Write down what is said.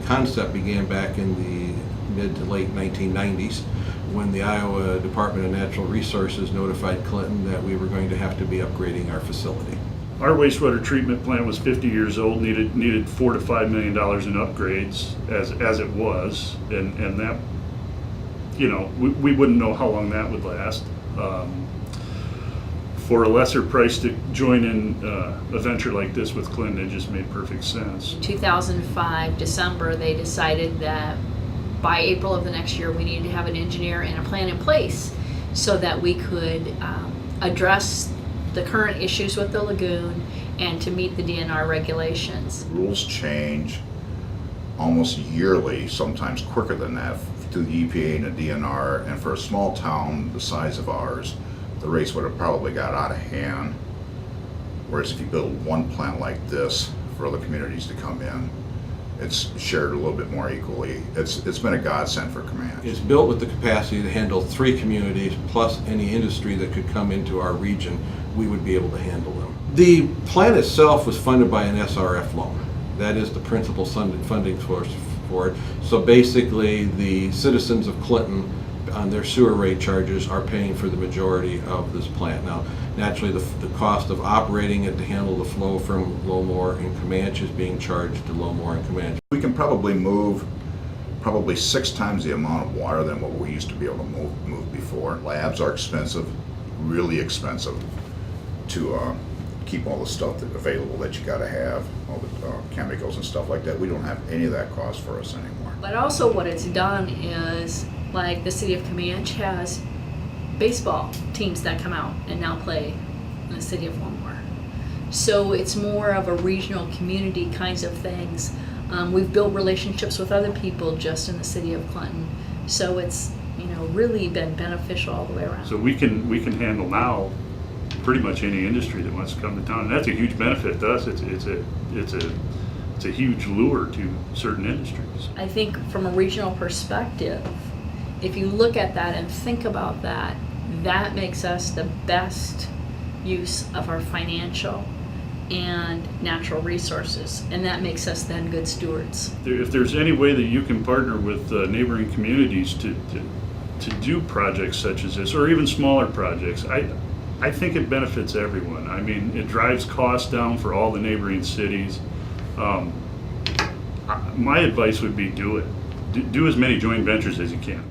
concept began back in the mid to late 1990s when the Iowa Department of Natural Resources notified Clinton that we were going to have to be upgrading our facility. Our wastewater treatment plant was 50 years old, needed $4 to $5 million in upgrades as it was, and that, you know, we wouldn't know how long that would last. For a lesser price to join in a venture like this with Clinton, it just made perfect sense. 2005, December, they decided that by April of the next year we needed to have an engineer and a plan in place so that we could address the current issues with the lagoon and to meet the DNR regulations. Rules change almost yearly, sometimes quicker than that, through the EPA and the DNR, and for a small town the size of ours, the race would have probably got out of hand. Whereas if you build one plant like this for other communities to come in, it's shared a little bit more equally. It's been a godsend for Camanche. It's built with the capacity to handle 3 communities plus any industry that could come into our region. We would be able to handle them. The plant itself was funded by an SRF loan. That is the principal funding source for it. So basically the citizens of Clinton on their sewer rate charges are paying for the majority of this plant. Now, naturally the cost of operating it to handle the flow from Low More and Camanche is being charged to Low More and Camanche. We can probably move 6 times the amount of water than what we used to be able to move before. Labs are expensive, really expensive to keep all the stuff available that you got to have, all the chemicals and stuff like that. We don't have any of that cost for us anymore. But also what it's done is, like the city of Camanche has baseball teams that come out and now play in the city of Low More. So it's more of a regional community kinds of things. We've built relationships with other people just in the city of Clinton. So it's, you know, really been beneficial all the way around. So we can handle now pretty much any industry that wants to come to town, and that's a huge benefit to us. It's a huge lure to certain industries. I think from a regional perspective, if you look at that and think about that, that makes us the best use of our financial and natural resources, and that makes us then good stewards. If there's any way that you can partner with neighboring communities to do projects such as this, or even smaller projects, I think it benefits everyone. I mean, it drives costs down for all the neighboring cities. My advice would be do it. Do as many joint ventures as you can.